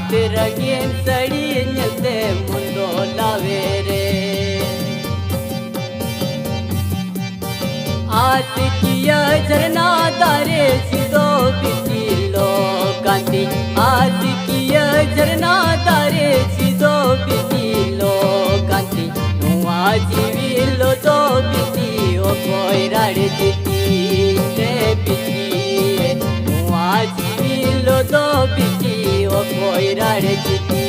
हाथ रंगीन सड़ी से मुंडो लावे रे। आस किया झरना तारे सीधो बिचिलो कांति। आस किया झरना तारे सीधो बिचिलो कांति। नुआ जीविलो तो बिची ओ कोई राड़े जीती ते बिची। नुआ जीविलो तो बिची ओ कोई राड़े जीती।